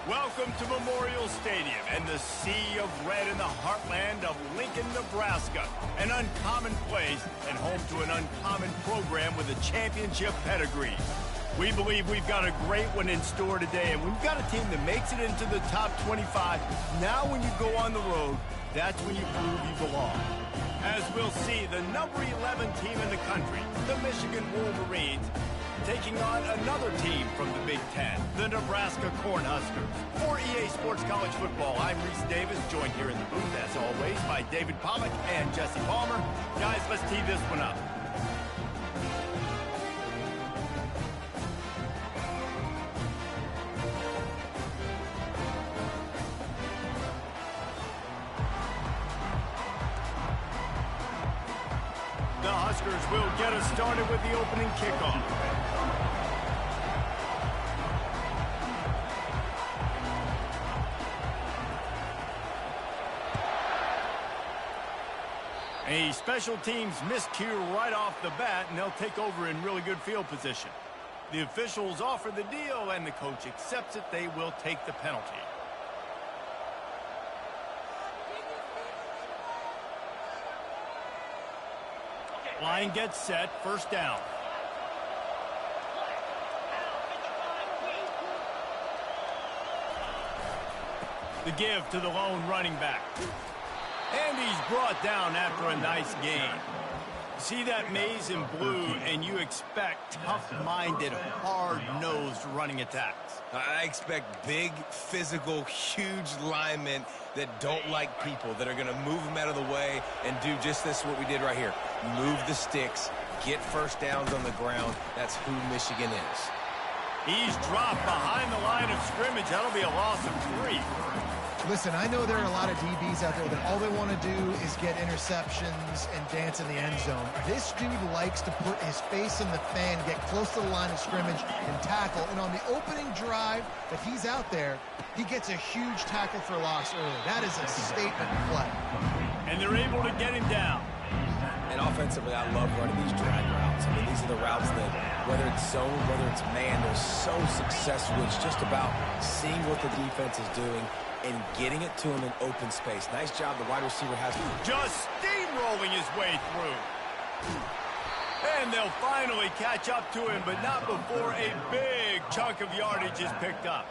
Welcome to Memorial Stadium and the sea of red in the heartland of Lincoln, Nebraska. An uncommon place and home to an uncommon program with a championship pedigree. We believe we've got a great one in store today, and we've got a team that makes it into the top 25. Now when you go on the road, that's when you prove you belong. As we'll see, the number 11 team in the country, the Michigan Wolverines, taking on another team from the Big Ten, the Nebraska Cornhuskers. For EA Sports College Football, I'm Reese Davis, joined here in the booth, as always, by David Pollack and Jesse Palmer. Guys, let's tee this one up. The Huskers will get us started with the opening kickoff. A special teams miscue right off the bat, and they'll take over in really good field position. The officials offer the deal, and the coach accepts it. They will take the penalty. Line gets set, first down. The give to the lone running back. And he's brought down after a nice gain. See that maze in blue, and you expect tough-minded, hard-nosed running attacks. I expect big, physical, huge linemen that don't like people, that are going to move them out of the way and do just this, what we did right here. Move the sticks, get first downs on the ground. That's who Michigan is. He's dropped behind the line of scrimmage. That'll be a loss of 3. Listen, I know there are a lot of DBs out there that all they want to do is get interceptions and dance in the end zone. This dude likes to put his face in the fan, get close to the line of scrimmage, and tackle. And on the opening drive that he's out there, he gets a huge tackle for loss early. That is a statement play. And they're able to get him down. And offensively, I love running these drag routes. I mean, these are the routes that, whether it's zone, whether it's man, they're so successful. It's just about seeing what the defense is doing and getting it to him in open space. Nice job the wide receiver has. Just steamrolling his way through. And they'll finally catch up to him, but not before a big chunk of yardage is picked up.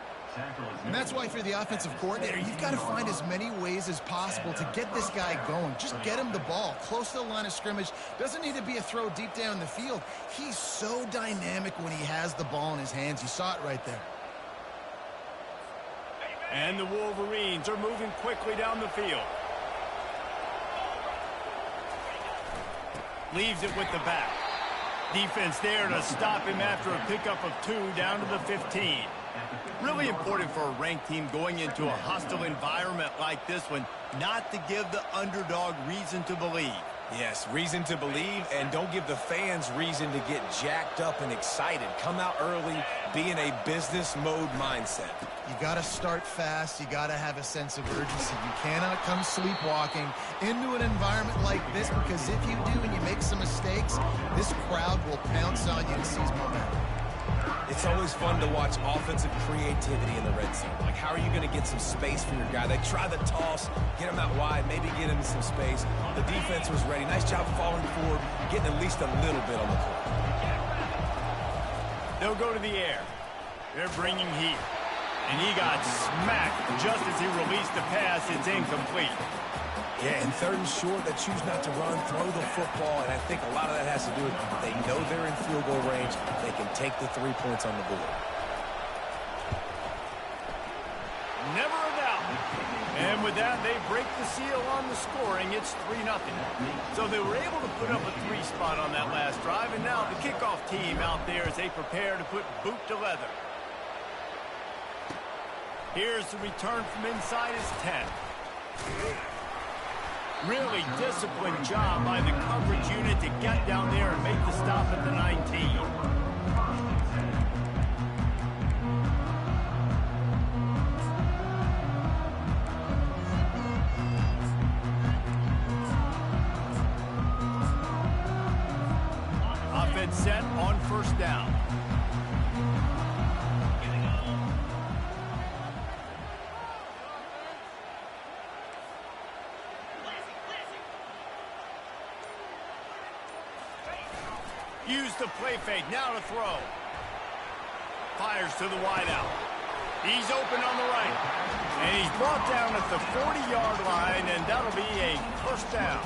And that's why if you're the offensive coordinator, you've got to find as many ways as possible to get this guy going. Just get him the ball close to the line of scrimmage. Doesn't need to be a throw deep down the field. He's so dynamic when he has the ball in his hands. You saw it right there. And the Wolverines are moving quickly down the field. Leaves it with the back. Defense there to stop him after a pickup of 2 down to the 15. Really important for a ranked team going into a hostile environment like this one, not to give the underdog reason to believe. Yes, reason to believe, and don't give the fans reason to get jacked up and excited. Come out early, be in a business mode mindset. You got to start fast. You got to have a sense of urgency. You cannot come sleepwalking into an environment like this, because if you do and you make some mistakes, this crowd will pounce on you and seize momentum. It's always fun to watch offensive creativity in the red zone. Like, how are you going to get some space for your guy? They try the toss, get him out wide, maybe get him some space. The defense was ready. Nice job falling forward, getting at least a little bit on the court. They'll go to the air. They're bringing heat. And he got smacked just as he released the pass. It's incomplete. Yeah, and 3rd and short, they choose not to run, throw the football, and I think a lot of that has to do with they know they're in field goal range. They can take the 3 points on the board. Never a doubt. And with that, they break the seal on the scoring. It's 3-0. So they were able to put up a 3 spot on that last drive, and now the kickoff team out there as they prepare to put boot to leather. Here's the return from inside his 10. Really disciplined job by the coverage unit to get down there and make the stop at the 19. Offense set on first down. Use the play fake. Now to throw. Fires to the wideout. He's open on the right. And he's brought down at the 40-yard line, and that'll be a first down.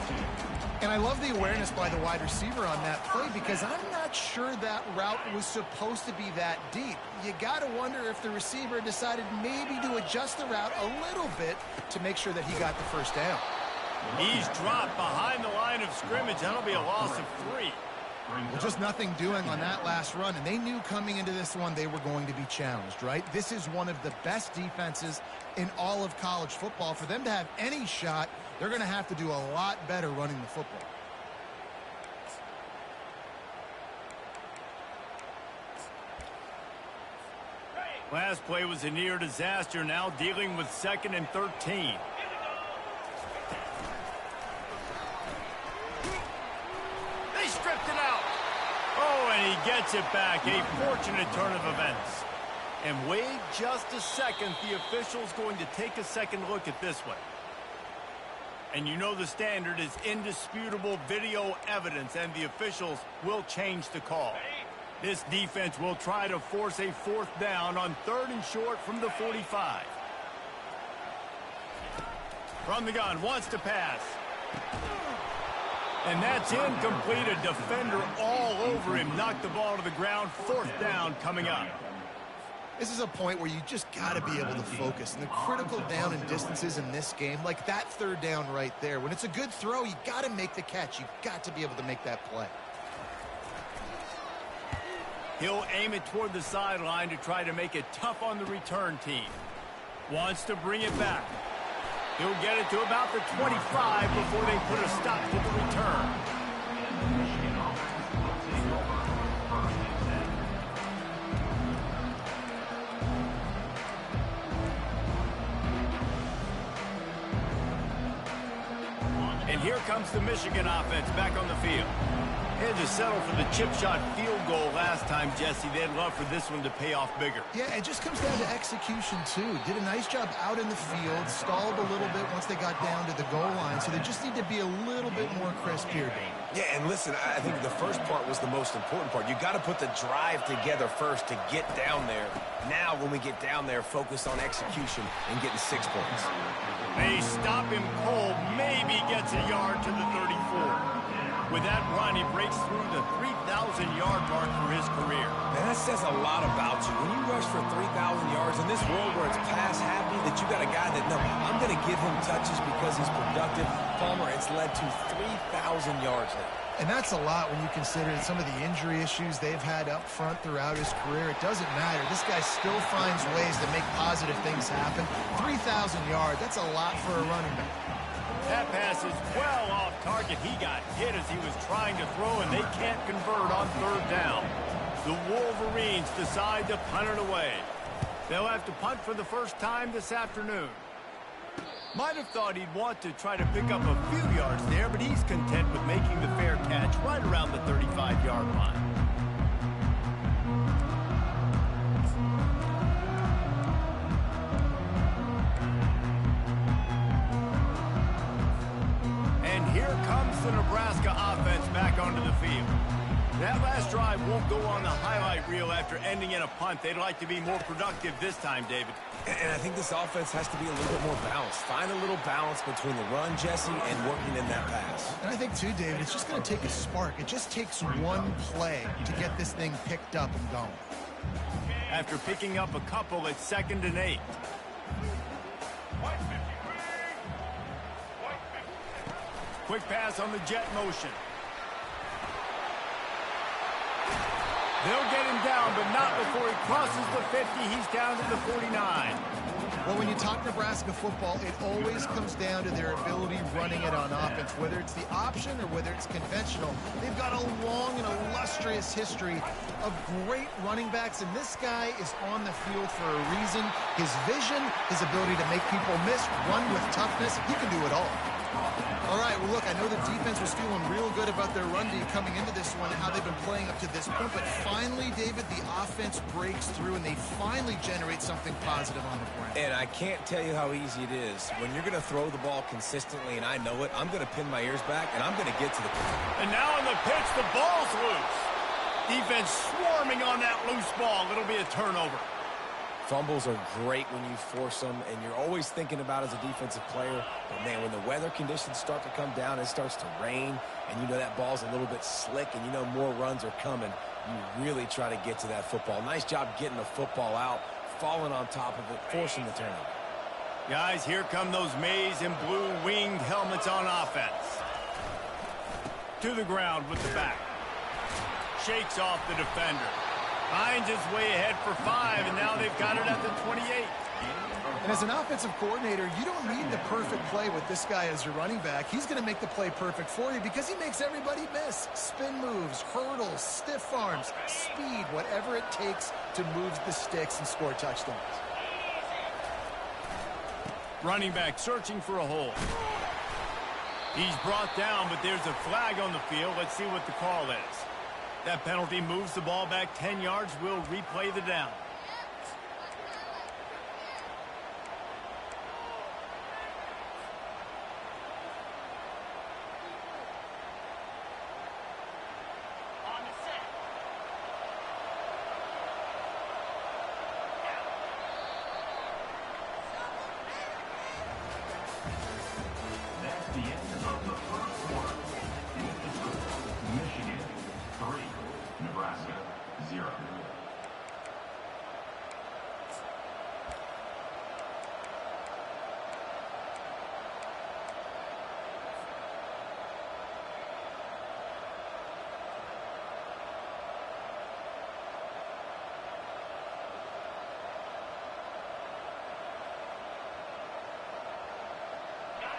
And I love the awareness by the wide receiver on that play because I'm not sure that route was supposed to be that deep. You got to wonder if the receiver decided maybe to adjust the route a little bit to make sure that he got the first down. He's dropped behind the line of scrimmage. That'll be a loss of 3. Well, just nothing doing on that last run, and they knew coming into this one they were going to be challenged, right? This is one of the best defenses in all of college football. For them to have any shot, they're going to have to do a lot better running the football. Last play was a near disaster, now dealing with 2nd and 13. They stripped it out. Oh, and he gets it back. A fortunate turn of events. And wait just a second. The official's going to take a second look at this one. And you know the standard is indisputable video evidence, and the officials will change the call. This defense will try to force a 4th down on 3rd and short from the 45. From the gun, wants to pass. And that's incomplete. A defender all over him. Knocked the ball to the ground. 4th down coming up. This is a point where you just got to be able to focus. And the critical down and distances in this game, like that 3rd down right there, when it's a good throw, you got to make the catch. You've got to be able to make that play. He'll aim it toward the sideline to try to make it tough on the return team. Wants to bring it back. He'll get it to about the 25 before they put a stop to the return. And here comes the Michigan offense back on the field. Had to settle for the chip shot field goal last time, Jesse. They'd love for this one to pay off bigger. Yeah, it just comes down to execution, too. Did a nice job out in the field, stalled a little bit once they got down to the goal line, so they just need to be a little bit more crisp here, Dave. Yeah, and listen, I think the first part was the most important part. You got to put the drive together first to get down there. Now, when we get down there, focus on execution and getting 6 points. They stop him cold, maybe gets a yard to the 34. With that run, he breaks through the 3,000-yard mark for his career. And that says a lot about you. When you rush for 3,000 yards in this world where it's pass-happy, that you got a guy that, no, I'm going to give him touches because he's productive. Palmer, it's led to 3,000 yards now. And that's a lot when you consider some of the injury issues they've had up front throughout his career. It doesn't matter. This guy still finds ways to make positive things happen. 3,000 yards, that's a lot for a running back. That pass is well off target. He got hit as he was trying to throw, and they can't convert on 3rd down. The Wolverines decide to punt it away. They'll have to punt for the first time this afternoon. Might have thought he'd want to try to pick up a few yards there, but he's content with making the fair catch right around the 35-yard line. The Nebraska offense back onto the field. That last drive won't go on the highlight reel after ending in a punt. They'd like to be more productive this time, David. And I think this offense has to be a little bit more balanced. Find a little balance between the run, Jesse, and working in that pass. And I think, too, David, it's just going to take a spark. It just takes one play to get this thing picked up and going. After picking up a couple at 2nd and 8. Quick pass on the jet motion. They'll get him down, but not before he crosses the 50. He's down to the 49. Well, when you talk Nebraska football, it always comes down to their ability running it on offense, whether it's the option or whether it's conventional. They've got a long and illustrious history of great running backs, and this guy is on the field for a reason. His vision, his ability to make people miss, run with toughness, he can do it all. All right, well, look, I know the defense was feeling real good about their run D coming into this one and how they've been playing up to this point, but finally, David, the offense breaks through and they finally generate something positive on the ground. And I can't tell you how easy it is. When you're going to throw the ball consistently, and I know it, I'm going to pin my ears back, and I'm going to get to the point. And now on the pitch, the ball's loose. Defense swarming on that loose ball. It'll be a turnover. Fumbles are great when you force them, and you're always thinking about as a defensive player, but man, when the weather conditions start to come down, it starts to rain, and you know that ball's a little bit slick, and you know more runs are coming, you really try to get to that football. Nice job getting the football out, falling on top of it, forcing the turnover. Guys, here come those maize and blue winged helmets on offense. To the ground with the back. Shakes off the defender. Finds his way ahead for 5, and now they've got it at the 28. And as an offensive coordinator, you don't need the perfect play with this guy as your running back. He's going to make the play perfect for you because he makes everybody miss. Spin moves, hurdles, stiff arms, speed, whatever it takes to move the sticks and score touchdowns. Running back searching for a hole. He's brought down, but there's a flag on the field. Let's see what the call is. That penalty moves the ball back 10 yards. We'll replay the down. Nebraska, 0.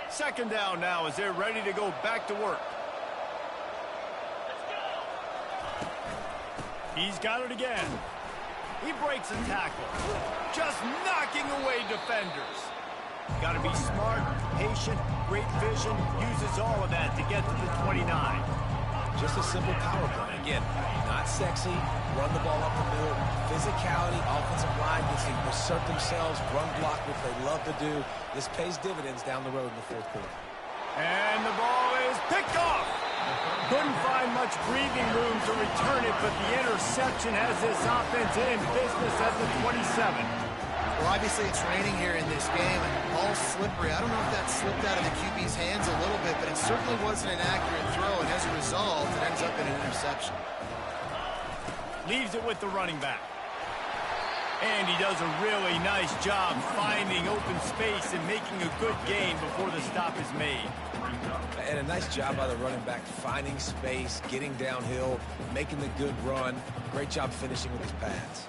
Second down now as they're ready to go back to work. He's got it again. He breaks a tackle. Just knocking away defenders. Got to be smart, patient, great vision. Uses all of that to get to the 29. Just a simple power play. Again, not sexy, run the ball up the middle, physicality, offensive line gets to assert themselves, run block, which they love to do. This pays dividends down the road in the fourth quarter. And the ball is picked off. Couldn't find much breathing room to return it, but the interception has this offense in business at the 27. Well, obviously it's raining here in this game, and the ball's slippery. I don't know if that slipped out of the QB's hands a little bit, but it certainly wasn't an accurate throw, and as a result, it ends up in an interception. Leaves it with the running back. And he does a really nice job finding open space and making a good gain before the stop is made. And a nice job by the running back, finding space, getting downhill, making the good run. Great job finishing with his pads.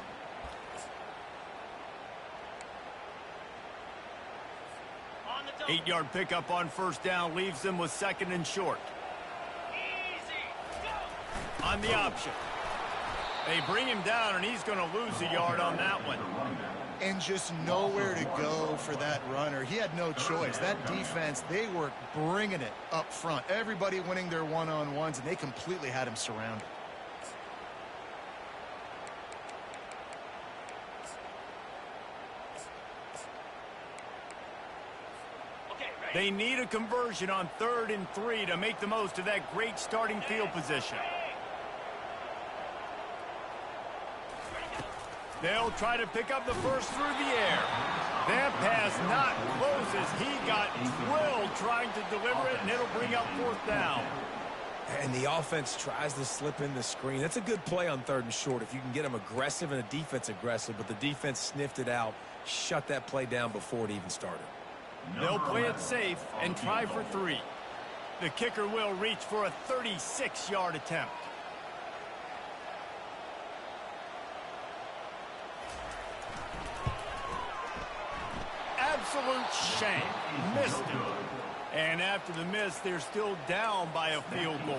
Eight-yard pickup on first down leaves them with second and short. On the option. They bring him down, and he's going to lose a yard on that one. And just nowhere to go for that runner. He had no choice. That defense, they were bringing it up front. Everybody winning their one-on-ones, and they completely had him surrounded. They need a conversion on 3rd and 3 to make the most of that great starting field position. They'll try to pick up the first through the air. That pass not close as he got drilled trying to deliver it, and it'll bring up 4th down. And the offense tries to slip in the screen. That's a good play on 3rd and short if you can get them aggressive and a defense aggressive, but the defense sniffed it out, shut that play down before it even started. They'll play it safe and try for 3. The kicker will reach for a 36-yard attempt. Absolute shame. Missed it. And after the miss, they're still down by a field goal.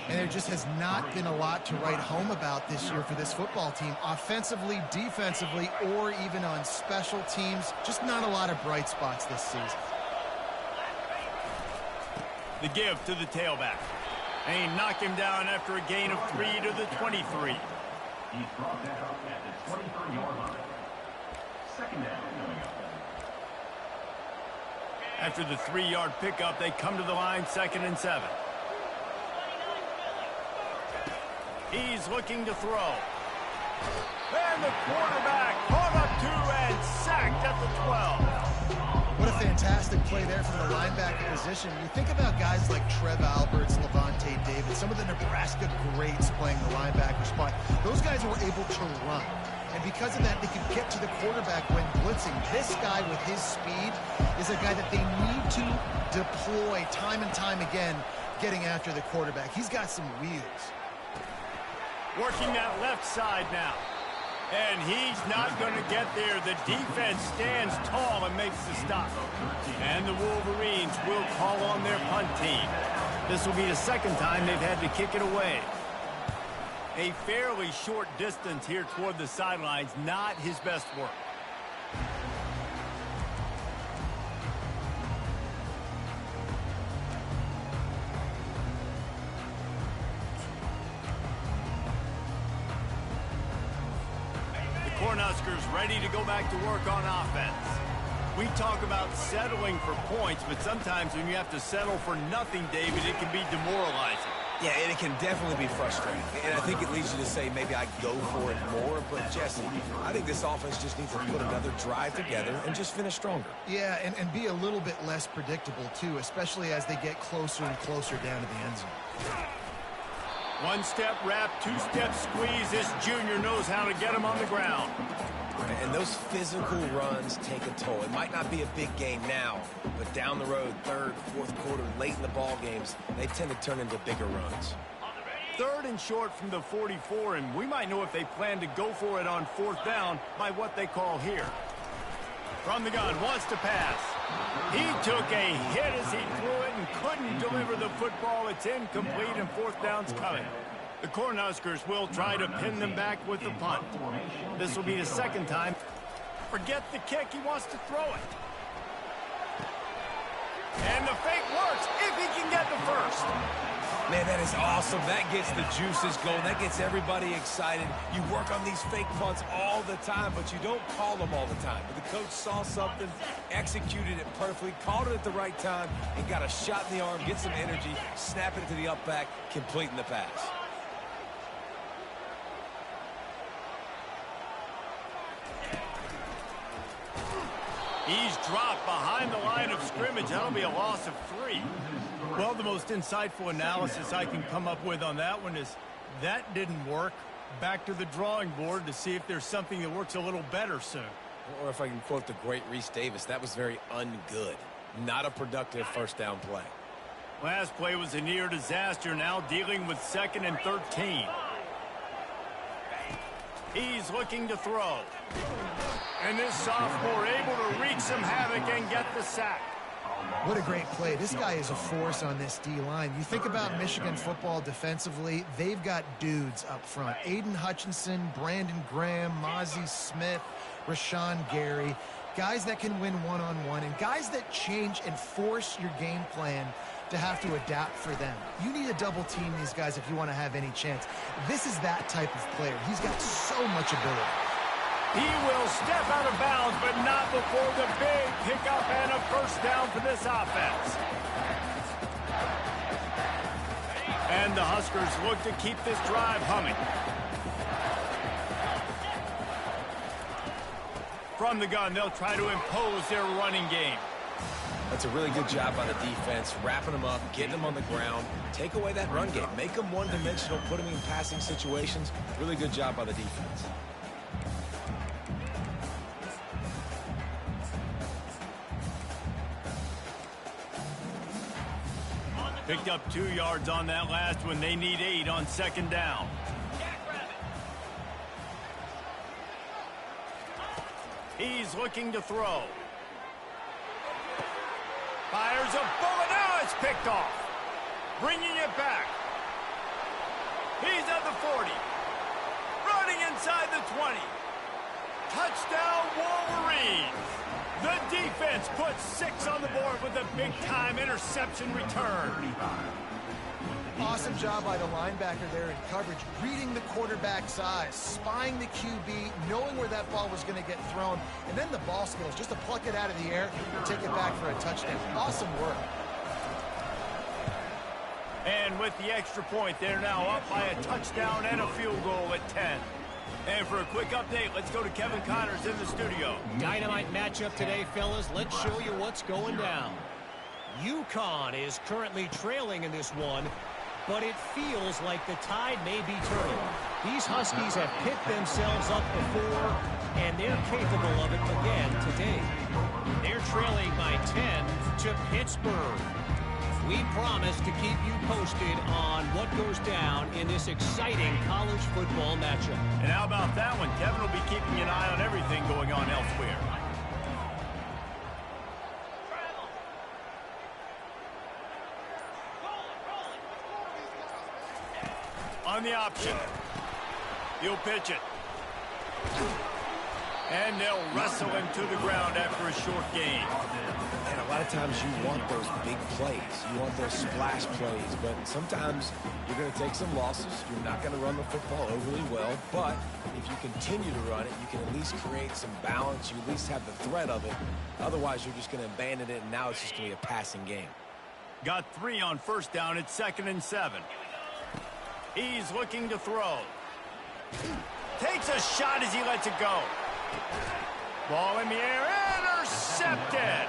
And there just has not been a lot to write home about this year for this football team. Offensively, defensively, or even on special teams. Just not a lot of bright spots this season. The give to the tailback. And he knocked him down after a gain of 3 to the 23. He's brought down at the 23-yard line. Second down coming up. After the 3-yard pickup, they come to the line 2nd and 7. He's looking to throw. And the quarterback caught up to and sacked at the 12. What a fantastic play there from the linebacker position. You think about guys like Trev Alberts, Levante David, some of the Nebraska greats playing the linebacker spot. Those guys were able to run. And because of that, they could get to the quarterback when blitzing. This guy with his speed is a guy that they need to deploy time and time again, getting after the quarterback. He's got some wheels. Working that left side now. And he's not going to get there. The defense stands tall and makes the stop. And the Wolverines will call on their punt team. This will be the second time they've had to kick it away. A fairly short distance here toward the sidelines, not his best work. Cornhuskers ready to go back to work on offense. We talk about settling for points, but sometimes when you have to settle for nothing, David, it can be demoralizing. Yeah, and it can definitely be frustrating. And I think it leads you to say maybe I go for it more. But, Jesse, I think this offense just needs to put another drive together and just finish stronger. Yeah, and be a little bit less predictable, too, especially as they get closer and closer down to the end zone. One-step wrap, two-step squeeze. This junior knows how to get him on the ground. And those physical runs take a toll. It might not be a big game now, but down the road, third, fourth quarter, late in the ball games, they tend to turn into bigger runs. Third and short from the 44, and we might know if they plan to go for it on fourth down by what they call here. From the gun, wants to pass. He took a hit as he threw it and couldn't deliver the football. It's incomplete and fourth down's coming. The Cornhuskers will try to pin them back with the punt. This will be the second time. Forget the kick, he wants to throw it. And the fake works if he can get the first. Man, that is awesome. That gets the juices going. That gets everybody excited. You work on these fake punts all the time, but you don't call them all the time. But the coach saw something, executed it perfectly, called it at the right time, and got a shot in the arm, get some energy, snap it to the up back, completing the pass. He's dropped behind the line of scrimmage. That'll be a loss of 3. Well, the most insightful analysis I can come up with on that one is that didn't work. Back to the drawing board to see if there's something that works a little better soon. Or if I can quote the great Reese Davis, that was very ungood. Not a productive first down play. Last play was a near disaster, now dealing with 2nd and 13. He's looking to throw. And this sophomore able to wreak some havoc and get the sack. What a great play. This guy is a force on this D-line. You think about Michigan football defensively, they've got dudes up front. Aiden Hutchinson, Brandon Graham, Mozzie Smith, Rashawn Gary. Guys that can win one-on-one and guys that change and force your game plan to have to adapt for them. You need to double team these guys if you want to have any chance. This is that type of player. He's got so much ability. He will step out of bounds, but not before the big pickup and a first down for this offense. And the Huskers look to keep this drive humming. From the gun, they'll try to impose their running game. That's a really good job by the defense, wrapping them up, getting them on the ground. Take away that run game. Make them one-dimensional, put them in passing situations. Really good job by the defense. Picked up 2 yards on that last one. They need 8 on 2nd down. He's looking to throw. Fires a bullet. Now it's picked off. Bringing it back. He's at the 40. Running inside the 20. Touchdown Wolverines. The defense puts 6 on the board with a big-time interception return. Awesome job by the linebacker there in coverage, reading the quarterback's eyes, spying the QB, knowing where that ball was going to get thrown, and then the ball skills, just to pluck it out of the air and take it back for a touchdown. Awesome work. And with the extra point, they're now up by a touchdown and a field goal at 10. And for a quick update, let's go to Kevin Connors in the studio. Dynamite matchup today, fellas. Let's show you what's going down. UConn is currently trailing in this one, but it feels like the tide may be turning. These Huskies have picked themselves up before, and they're capable of it again today. They're trailing by 10 to Pittsburgh. We promise to keep you posted on what goes down in this exciting college football matchup. And how about that one? Kevin will be keeping an eye on everything going on elsewhere. On the option. He'll pitch it. And they'll wrestle him to the ground after a short gain. And a lot of times you want those big plays. You want those splash plays. But sometimes you're going to take some losses. You're not going to run the football overly well. But if you continue to run it, you can at least create some balance. You at least have the threat of it. Otherwise, you're just going to abandon it, and now it's just going to be a passing game. Got 3 on first down. It's 2nd and 7. He's looking to throw. Takes a shot as he lets it go. Ball in the air, intercepted.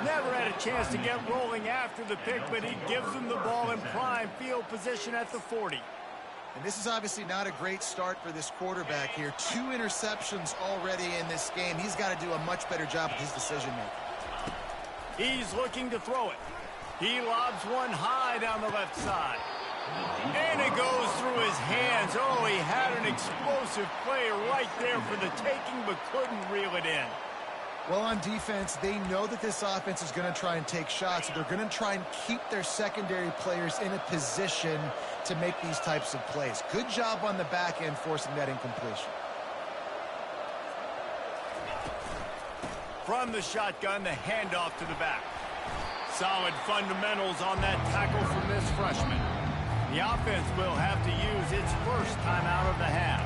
Never had a chance to get rolling after the pick, but he gives him the ball in prime field position at the 40. And this is obviously not a great start for this quarterback here. 2 interceptions already in this game. He's got to do a much better job with his decision-making. He's looking to throw it. He lobs one high down the left side. And it goes through his hands. Oh, he had an explosive play right there for the taking, but couldn't reel it in. Well, on defense, they know that this offense is going to try and take shots. So they're going to try and keep their secondary players in a position to make these types of plays. Good job on the back end forcing that incompletion. From the shotgun, the handoff to the back. Solid fundamentals on that tackle from this freshman. The offense will have to use its first timeout of the half.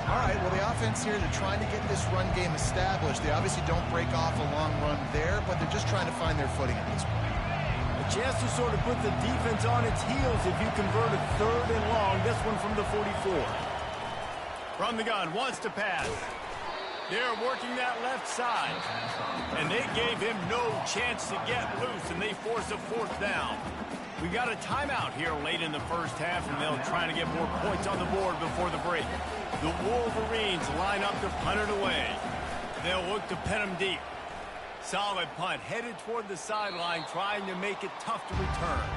All right, well, the offense here, they're trying to get this run game established. They obviously don't break off a long run there, but they're just trying to find their footing at this point. A chance to sort of put the defense on its heels if you convert a 3rd and long. This one from the 44. From the gun, wants to pass. They're working that left side. And they gave him no chance to get loose, and they force a 4th down. We got a timeout here late in the first half, and they'll try to get more points on the board before the break. The Wolverines line up to punt it away. They'll look to pin them deep. Solid punt, headed toward the sideline, trying to make it tough to return.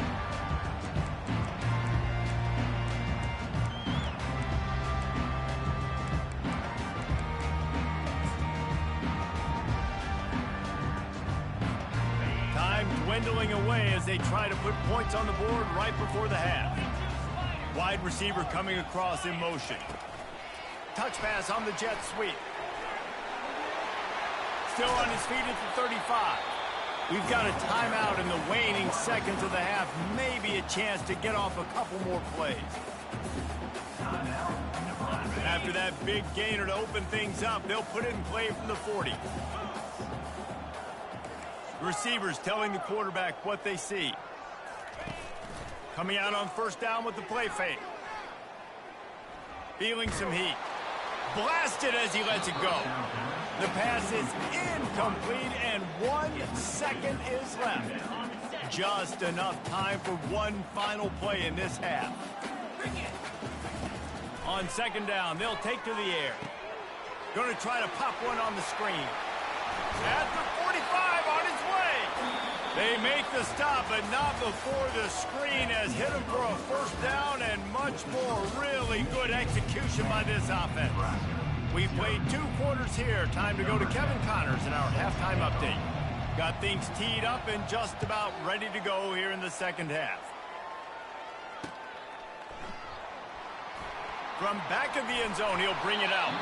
Dwindling away as they try to put points on the board right before the half. Wide receiver coming across in motion. Touch pass on the jet sweep. Still on his feet at the 35. We've got a timeout in the waning seconds of the half. Maybe a chance to get off a couple more plays. After that big gainer to open things up, they'll put it in play from the 40. Receivers telling the quarterback what they see. Coming out on first down with the play fake. Feeling some heat. Blasted as he lets it go. The pass is incomplete, and 1 second is left. Just enough time for one final play in this half. On 2nd down, they'll take to the air. Going to try to pop one on the screen. At the 45, on his way. They make the stop, but not before the screen has hit him for a 1st down and much more. Really good execution by this offense. We've played 2 quarters here. Time to go to Kevin Connors in our halftime update. Got things teed up and just about ready to go here in the 2nd half. From back of the end zone, he'll bring it out.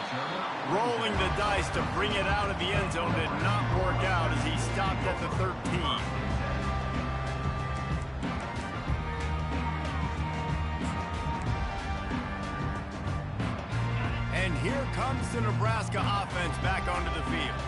Rolling the dice to bring it out of the end zone did not work out as he stopped at the 13. And here comes the Nebraska offense back onto the field.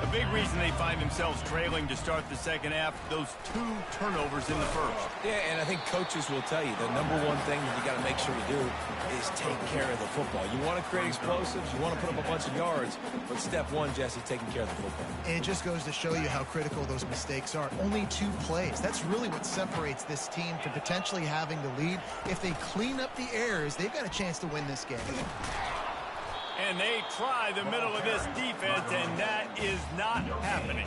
A big reason they find themselves trailing to start the second half, those 2 turnovers in the first. Yeah, and I think coaches will tell you the number one thing that you got to make sure you do is take care of the football. You want to create explosives, you want to put up a bunch of yards, but step one, Jesse, taking care of the football. And it just goes to show you how critical those mistakes are. Only 2 plays. That's really what separates this team from potentially having the lead. If they clean up the errors, they've got a chance to win this game. And they try the middle of this defense, and that is not happening.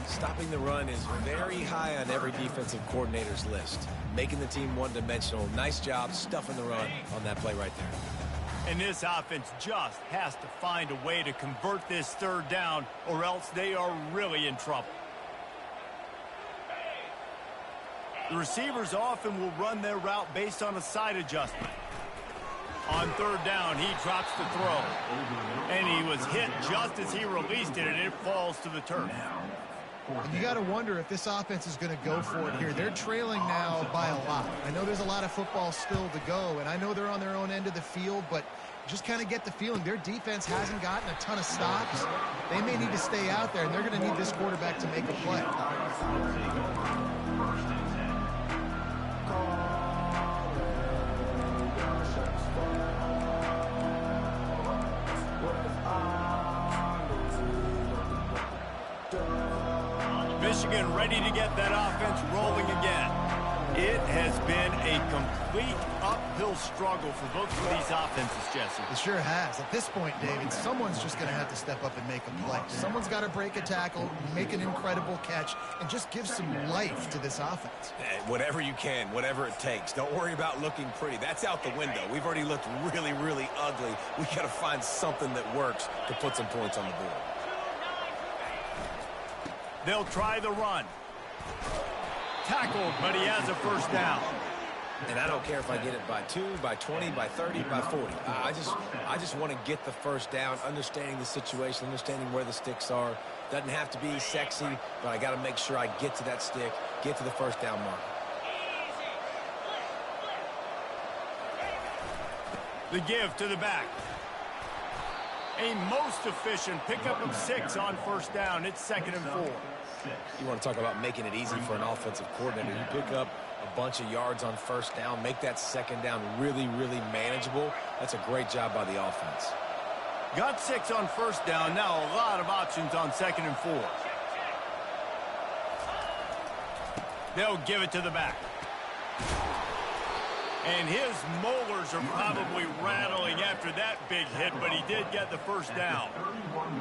Stopping the run is very high on every defensive coordinator's list. Making the team one-dimensional. Nice job stuffing the run on that play right there. And this offense just has to find a way to convert this third down, or else they are really in trouble. The receivers often will run their route based on a side adjustment. On third down, he drops the throw. And he was hit just as he released it, and it falls to the turf. And you got to wonder if this offense is going to go for it here. They're trailing now by a lot. I know there's a lot of football still to go, and I know they're on their own end of the field, but just kind of get the feeling their defense hasn't gotten a ton of stops. They may need to stay out there, and they're going to need this quarterback to make a play. Michigan ready to get that offense rolling again. It has been a complete uphill struggle for both of these offenses, Jesse. It sure has. At this point, David, someone's just going to have to step up and make a play. Someone's got to break a tackle, make an incredible catch, and just give some life to this offense. Whatever you can, whatever it takes. Don't worry about looking pretty. That's out the window. We've already looked really, really ugly. We got to find something that works to put some points on the board. They'll try the run. Tackled, but he has a first down. And I don't care if I get it by 2, by 20, by 30, by 40. I just want to get the first down, understanding the situation, understanding where the sticks are. Doesn't have to be sexy, but I got to make sure I get to that stick, get to the first down mark. The give to the back. A most efficient pickup of 6 on first down. It's 2nd and 4. You want to talk about making it easy for an offensive coordinator. You pick up a bunch of yards on first down, make that second down really, really manageable. That's a great job by the offense. Got 6 on first down. Now a lot of options on 2nd and 4. They'll give it to the back. And his molars are probably rattling after that big hit, but he did get the first down.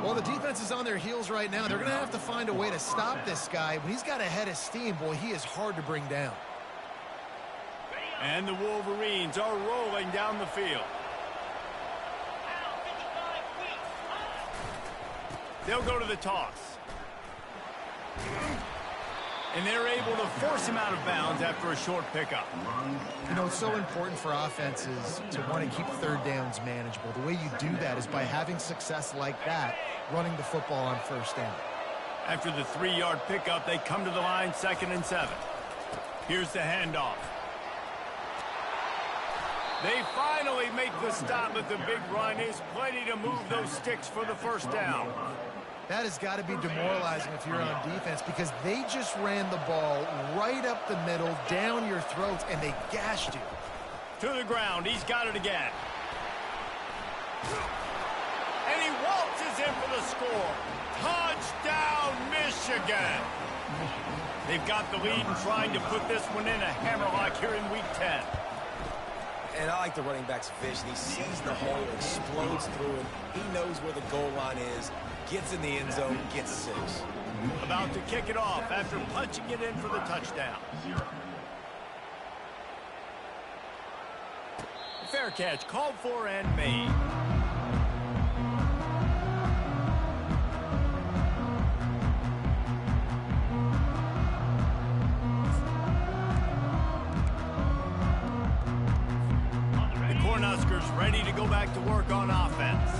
Well, the defense is on their heels right now. They're going to have to find a way to stop this guy. When he's got a head of steam, boy, he is hard to bring down. And the Wolverines are rolling down the field. They'll go to the toss. And they're able to force him out of bounds after a short pickup. You know, it's so important for offenses to want to keep third downs manageable. The way you do that is by having success like that, running the football on first down. After the 3-yard pickup, they come to the line, 2nd and 7. Here's the handoff. They finally make the stop, but the big run is plenty to move those sticks for the first down. That has got to be demoralizing if you're on defense, because they just ran the ball right up the middle, down your throats, and they gashed you. To the ground. He's got it again. And he waltzes in for the score. Touchdown, Michigan. They've got the lead and trying to put this one in a hammerlock here in Week 10. And I like the running back's vision. He sees the hole, explodes through it. He knows where the goal line is, gets in the end zone, gets 6. About to kick it off after punching it in for the touchdown. Fair catch called for and made. Cornhuskers ready to go back to work on offense.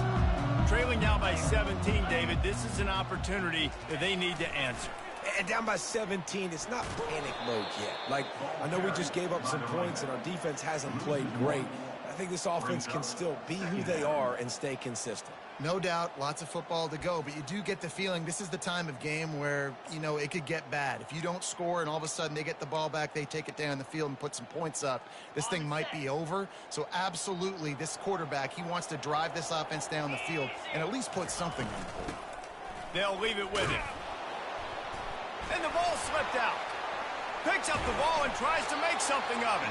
Trailing now by 17, David. This is an opportunity that they need to answer. And down by 17, it's not panic mode yet. Like, I know we just gave up some points and our defense hasn't played great. I think this offense can still be who they are and stay consistent. No doubt, lots of football to go, but you do get the feeling this is the time of game where, you know, it could get bad. If you don't score and all of a sudden they get the ball back, they take it down the field and put some points up, this thing might be over. So absolutely, this quarterback, he wants to drive this offense down the field and at least put something on the board. They'll leave it with him. And the ball slipped out. Picks up the ball and tries to make something of it.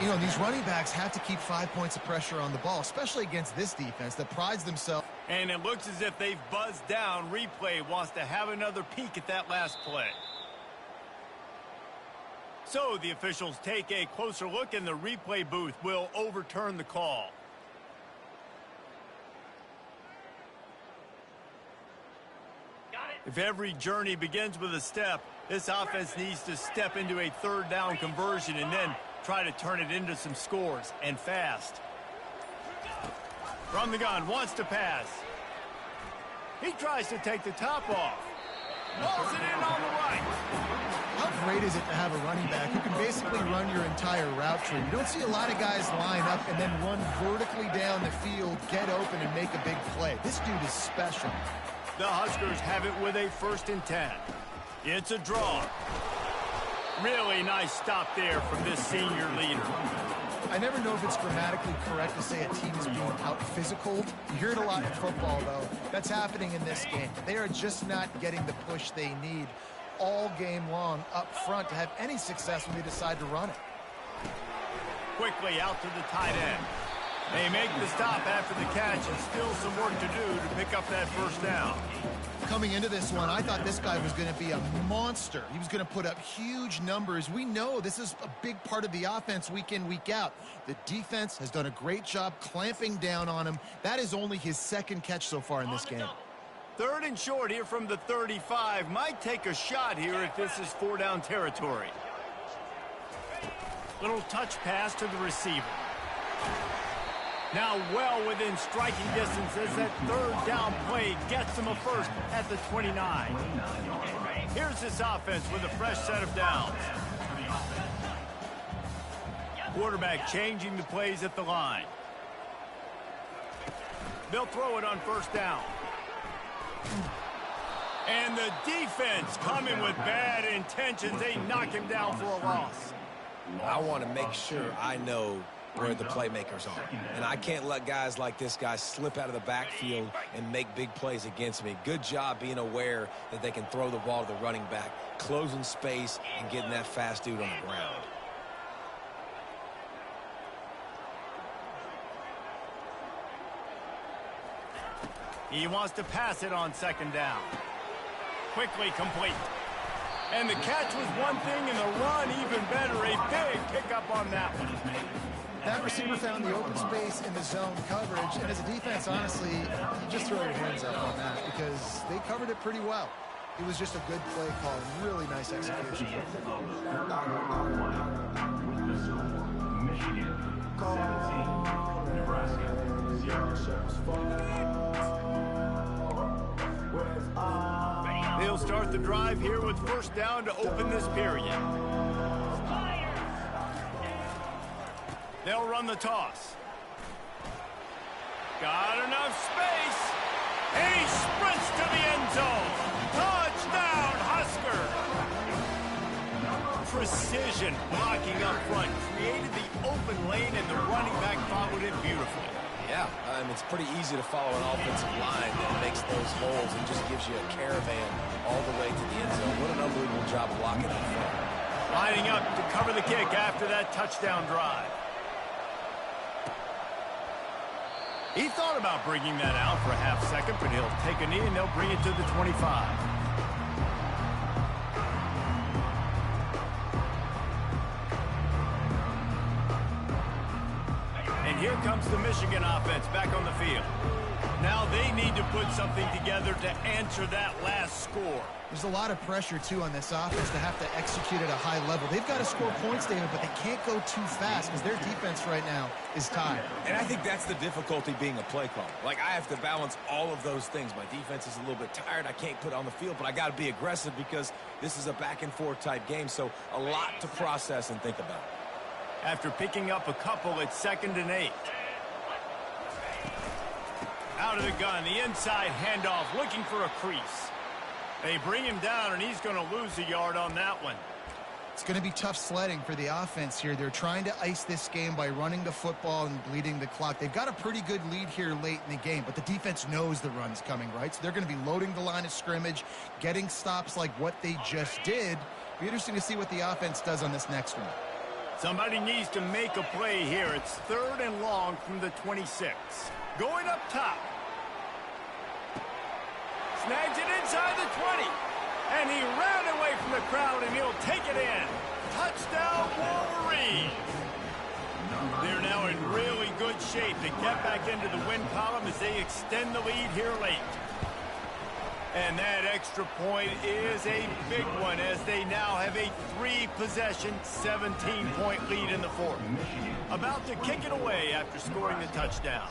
You know, these running backs have to keep 5 points of pressure on the ball, especially against this defense that prides themselves. And it looks as if they've buzzed down. Replay wants to have another peek at that last play. So the officials take a closer look, and the replay booth will overturn the call. If every journey begins with a step, this offense needs to step into a third down conversion and then try to turn it into some scores, and fast. From the gun, wants to pass. He tries to take the top off. Balls it in on the right. How great is it to have a running back who can basically run your entire route tree? You don't see a lot of guys line up and then run vertically down the field, get open, and make a big play. This dude is special. The Huskers have it with a 1st and 10. It's a draw. Really nice stop there from this senior leader. I never know if it's grammatically correct to say a team is being out-physical. You hear it a lot in football, though. That's happening in this game. They are just not getting the push they need all game long up front to have any success when they decide to run it. Quickly out to the tight end. They make the stop after the catch, and still some work to do to pick up that 1st down. Coming into this one, I thought this guy was going to be a monster. He was going to put up huge numbers. We know this is a big part of the offense week in, week out. The defense has done a great job clamping down on him. That is only his 2nd catch so far in this game. 3rd and short here from the 35. Might take a shot here if this is 4-down territory. Little touch pass to the receiver. Now well within striking distance as that 3rd down play gets them a 1st at the 29. Here's this offense with a fresh set of downs. Quarterback changing the plays at the line. They'll throw it on 1st down. And the defense coming with bad intentions. They knock him down for a loss. I want to make sure I know where the playmakers are. And I can't let guys like this guy slip out of the backfield and make big plays against me. Good job being aware that they can throw the ball to the running back, closing space, and getting that fast dude on the ground. He wants to pass it on 2nd down. Quickly complete. And the catch was one thing, and the run even better. A big pickup on that one. That receiver found the open space in the zone coverage, and as a defense, honestly, you just throw your hands up on that because they covered it pretty well. It was just a good play call, really nice execution. Michigan, 17, Nebraska, 0. They'll start the drive here with 1st down to open this period. They'll run the toss. Got enough space. And he sprints to the end zone. Touchdown, Husker. Precision blocking up front. Created the open lane, and the running back followed it beautifully. Yeah, it's pretty easy to follow an offensive line that makes those holes and just gives you a caravan all the way to the end zone. What an unbelievable job blocking up front. Lining up to cover the kick after that touchdown drive. He thought about bringing that out for a half second, but he'll take a knee and they'll bring it to the 25. And here comes the Michigan offense back on the field. Now they need to put something together to answer that last score. There's a lot of pressure, too, on this offense to have to execute at a high level. They've got to score points, David, but they can't go too fast because their defense right now is tired. And I think that's the difficulty being a play caller. Like, I have to balance all of those things. My defense is a little bit tired. I can't put it on the field, but I got to be aggressive because this is a back-and-forth type game, so a lot to process and think about. After picking up a couple, it's 2nd and 8. Out of the gun, the inside handoff, looking for a crease. They bring him down, and he's going to lose a yard on that one. It's going to be tough sledding for the offense here. They're trying to ice this game by running the football and bleeding the clock. They've got a pretty good lead here late in the game, but the defense knows the run's coming, right? So they're going to be loading the line of scrimmage, getting stops like what they just did. Be interesting to see what the offense does on this next one. Somebody needs to make a play here. It's 3rd and long from the 26. Going up top. Snags it inside the 20. And he ran away from the crowd, and he'll take it in. Touchdown, Wolverines. They're now in really good shape to get back into the win column as they extend the lead here late. And that extra point is a big one as they now have a 3-possession, 17-point lead in the 4th. About to kick it away after scoring the touchdown.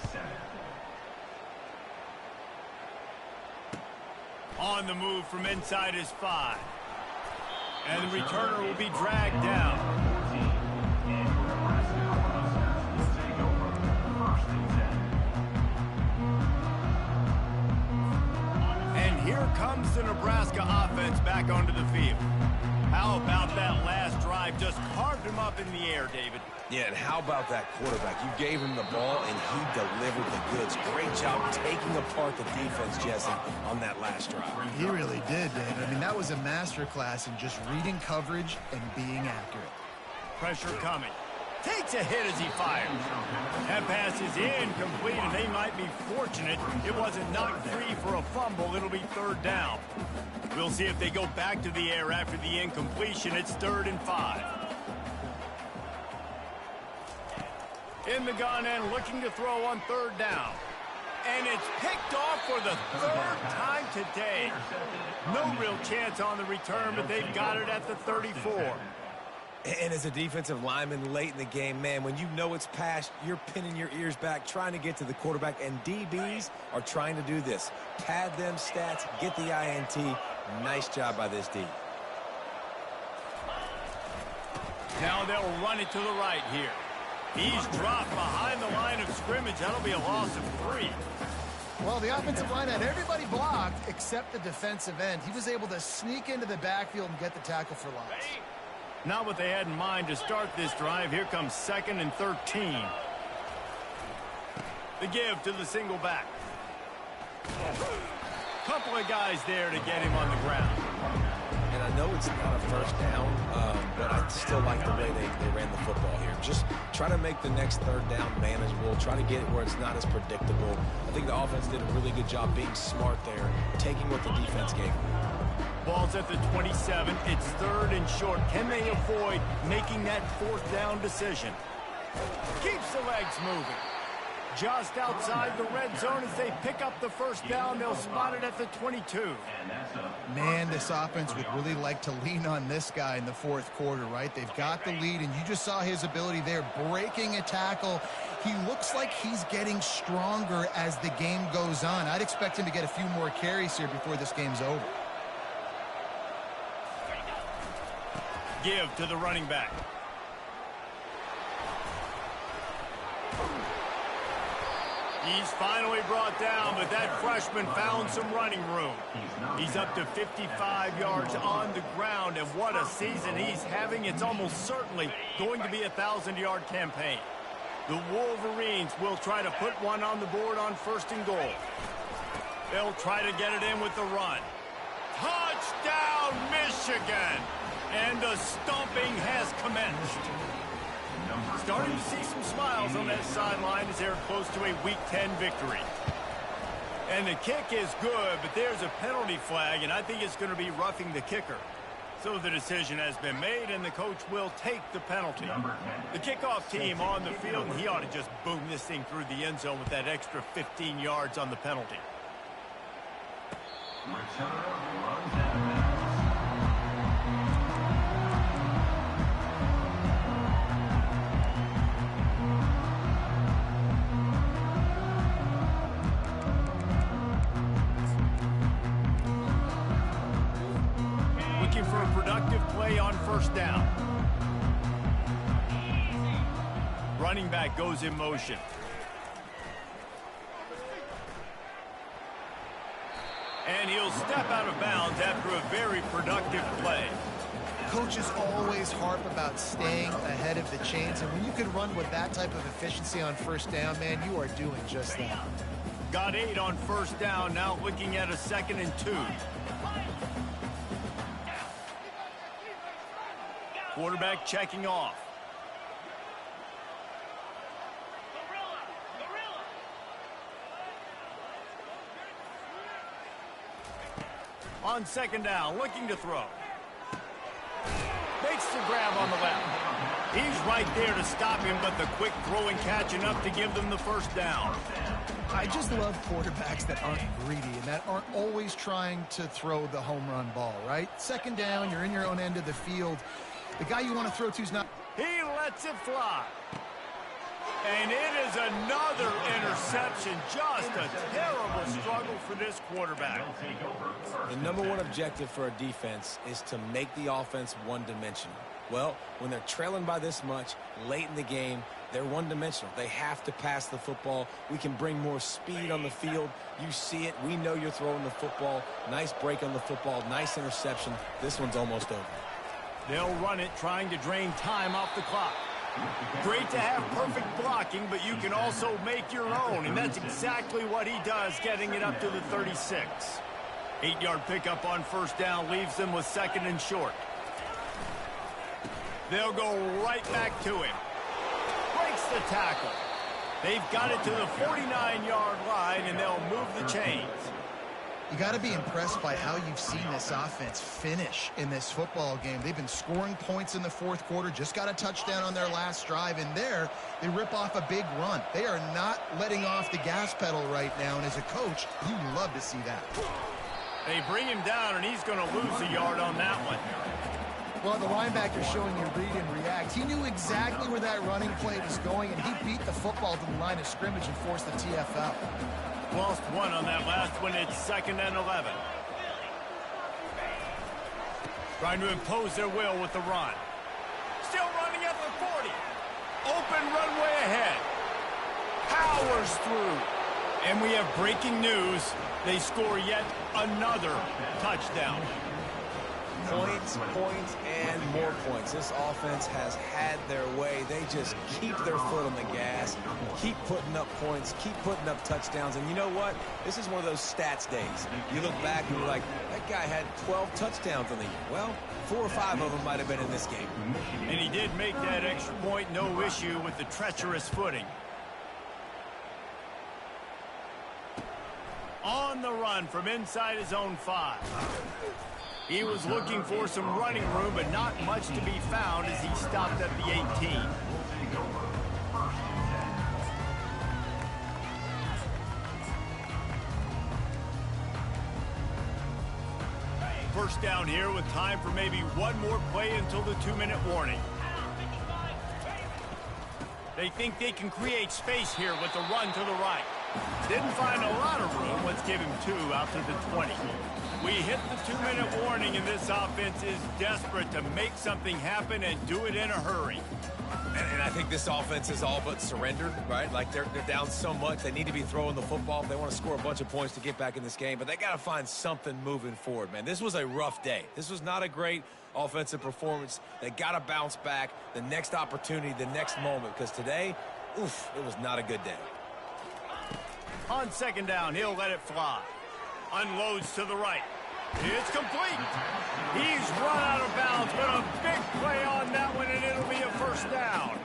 On the move from inside his 5. And the returner will be dragged down. And here comes the Nebraska offense back onto the field. How about that last drive? Just carved him up in the air, David. Yeah, and how about that quarterback? You gave him the ball, and he delivered the goods. Great job taking apart the defense, Jesse, on that last drive. He really did, David. I mean, that was a masterclass in just reading coverage and being accurate. Pressure coming. Takes a hit as he fires. That pass is incomplete, and they might be fortunate it wasn't knocked free for a fumble. It'll be 3rd down. We'll see if they go back to the air after the incompletion. It's 3rd and 5. In the gun and looking to throw on 3rd down. And it's picked off for the 3rd time today. No real chance on the return, but they've got it at the 34. And as a defensive lineman late in the game, man, when you know it's past, you're pinning your ears back, trying to get to the quarterback, and DBs are trying to do this. Pad them stats, get the INT. Nice job by this D. Now they'll run it to the right here. He's dropped behind the line of scrimmage. That'll be a loss of 3. Well, the offensive line had everybody blocked except the defensive end. He was able to sneak into the backfield and get the tackle for loss. Not what they had in mind to start this drive. Here comes 2nd and 13. The give to the single back. Couple of guys there to get him on the ground. And I know it's not a first down, but I still like the way they ran the football here. Just try to make the next 3rd down manageable. Try to get it where it's not as predictable. I think the offense did a really good job being smart there, taking what the defense gave them. Ball's at the 27. It's 3rd and short. Can they avoid making that 4th down decision? Keeps the legs moving. Just outside the red zone as they pick up the 1st down. They'll spot it at the 22. Man, this offense would really like to lean on this guy in the 4th quarter, right? They've got the lead, and you just saw his ability there, breaking a tackle. He looks like he's getting stronger as the game goes on. I'd expect him to get a few more carries here before this game's over. Give to the running back. He's finally brought down, but that freshman found some running room. He's up to 55 yards on the ground, and what a season he's having. It's almost certainly going to be a 1,000-yard campaign. The Wolverines will try to put one on the board on 1st and goal. They'll try to get it in with the run. Touchdown, Michigan! And the stomping has commenced. Starting to see some smiles on that sideline as they're close to a Week 10 victory. And the kick is good, but there's a penalty flag, and I think it's going to be roughing the kicker. So the decision has been made, and the coach will take the penalty. The kickoff team on the field, and he ought to just boom this thing through the end zone with that extra 15 yards on the penalty. For a productive play on 1st down. Running back goes in motion. And he'll step out of bounds after a very productive play. Coaches always harp about staying ahead of the chains, and when you can run with that type of efficiency on first down, man, you are doing just that. Got 8 on first down, now looking at a 2nd and 2. Quarterback checking off. On 2nd down, looking to throw. Makes the grab on the left. He's right there to stop him, but the quick throw and catch enough to give them the first down. I just love quarterbacks that aren't greedy and that aren't always trying to throw the home run ball, right? 2nd down, you're in your own end of the field. The guy you want to throw to is not... He lets it fly. And it is another interception. Just a terrible struggle for this quarterback. The number one objective for a defense is to make the offense one-dimensional. Well, when they're trailing by this much, late in the game, they're one-dimensional. They have to pass the football. We can bring more speed on the field. You see it. We know you're throwing the football. Nice break on the football. Nice interception. This one's almost over. They'll run it, trying to drain time off the clock. Great to have perfect blocking, but you can also make your own, and that's exactly what he does, getting it up to the 36. 8-yard pickup on first down leaves them with 2nd and short. They'll go right back to him. Breaks the tackle. They've got it to the 49-yard line, and they'll move the chains. You got to be impressed by how you've seen this offense finish in this football game. They've been scoring points in the 4th quarter, just got a touchdown on their last drive, and there they rip off a big run. They are not letting off the gas pedal right now, and as a coach, you love to see that. They bring him down, and he's going to lose a yard on that one. Well, the linebacker showing you read and react. He knew exactly where that running play was going, and he beat the football to the line of scrimmage and forced the TFL. Lost 1 on that last one. It's 2nd and 11. Trying to impose their will with the run. Still running at the 40. Open runway ahead. Powers through. And we have breaking news. They score yet another touchdown. Points, points, and more points. This offense has had their way. They just keep their foot on the gas, keep putting up points, keep putting up touchdowns. And you know what? This is one of those stats days. You look back and you're like, that guy had 12 touchdowns on the year. Well, 4 or 5 of them might have been in this game. And he did make that extra point, no issue with the treacherous footing. On the run from inside his own 5. He was looking for some running room, but not much to be found as he stopped at the 18. First down here with time for maybe one more play until the 2-minute warning. They think they can create space here with the run to the right. Didn't find a lot of room. Let's give him 2 out to the 20. We hit the 2-minute warning, and this offense is desperate to make something happen and do it in a hurry. And I think this offense is all but surrendered, right? Like they're down so much. They need to be throwing the football if they want to score a bunch of points to get back in this game. But they got to find something moving forward, man. This was a rough day. This was not a great offensive performance. They got to bounce back the next opportunity, the next moment. Because today, oof, it was not a good day. On 2nd down, he'll let it fly. Unloads to the right. It's complete. He's run out of bounds, but a big play on that one, and it'll be a first down.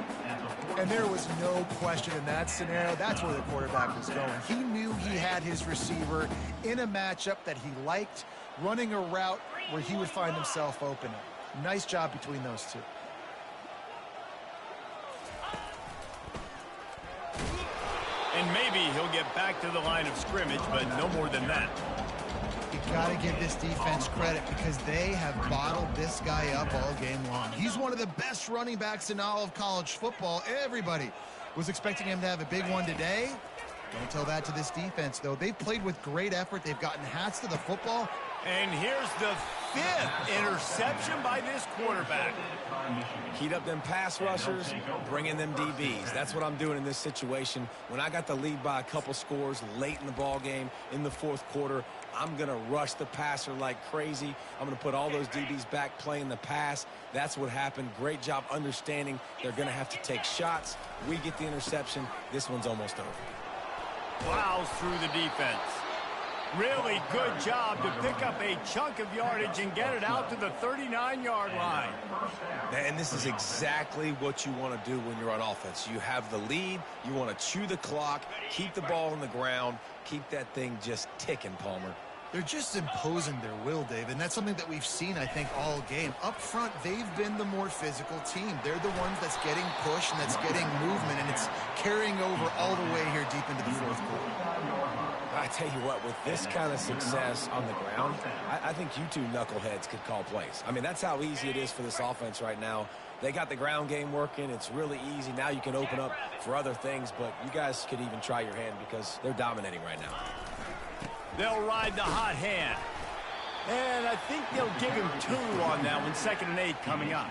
And there was no question in that scenario. That's where the quarterback was going. He knew he had his receiver in a matchup that he liked, running a route where he would find himself open. Nice job between those two. And maybe he'll get back to the line of scrimmage, but no more than that. You got to give this defense credit because they have bottled this guy up all game long. He's one of the best running backs in all of college football. Everybody was expecting him to have a big one today. Don't tell that to this defense, though. They've played with great effort. They've gotten hats to the football. And here's the 5th interception by this quarterback. Heat up them pass rushers, bring in them DBs. That's what I'm doing in this situation. When I got the lead by a couple scores late in the ball game in the fourth quarter, I'm going to rush the passer like crazy. I'm going to put all those DBs back playing the pass. That's what happened. Great job understanding they're going to have to take shots. We get the interception. This one's almost over. Plows through the defense. Really good job to pick up a chunk of yardage and get it out to the 39-yard line. And this is exactly what you want to do when you're on offense. You have the lead. You want to chew the clock, keep the ball on the ground, keep that thing just ticking, Palmer. They're just imposing their will, Dave, and that's something that we've seen, I think, all game. Up front, they've been the more physical team. They're the ones that's getting pushed and that's getting movement, and it's carrying over all the way here deep into the fourth quarter. I tell you what, with this kind of success on the ground, I think you two knuckleheads could call plays. I mean, that's how easy it is for this offense right now. They got the ground game working. It's really easy. Now you can open up for other things, but you guys could even try your hand because they're dominating right now. They'll ride the hot hand. And I think they'll give him 2 on that one. 2nd and 8 coming up.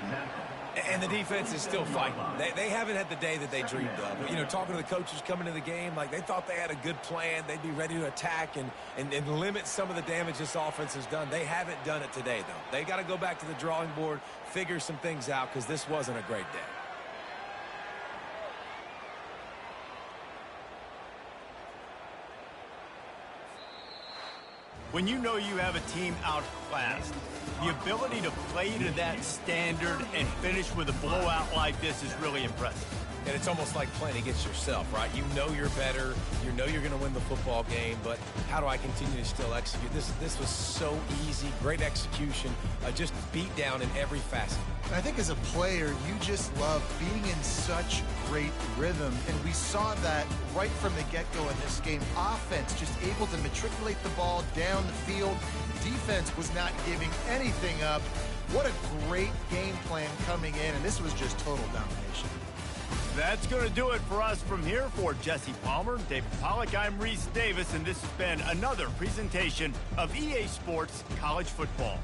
And the defense is still fighting. They haven't had the day that they dreamed of. You know, talking to the coaches coming to the game, like they thought they had a good plan. They'd be ready to attack and limit some of the damage this offense has done. They haven't done it today, though. They got to go back to the drawing board, figure some things out, because this wasn't a great day. When you know you have a team outclassed, the ability to play to that standard and finish with a blowout like this is really impressive. And it's almost like playing against yourself, right? You know you're better. You know you're going to win the football game, but how do I continue to still execute? This was so easy. Great execution. Just beat down in every facet. I think as a player, you just love being in such great rhythm, and we saw that right from the get-go in this game. Offense just able to matriculate the ball down the field. Defense was not giving anything up. What a great game plan coming in, and this was just total domination. That's going to do it for us from here. For Jesse Palmer, David Pollack, I'm Reese Davis, and this has been another presentation of EA Sports College Football.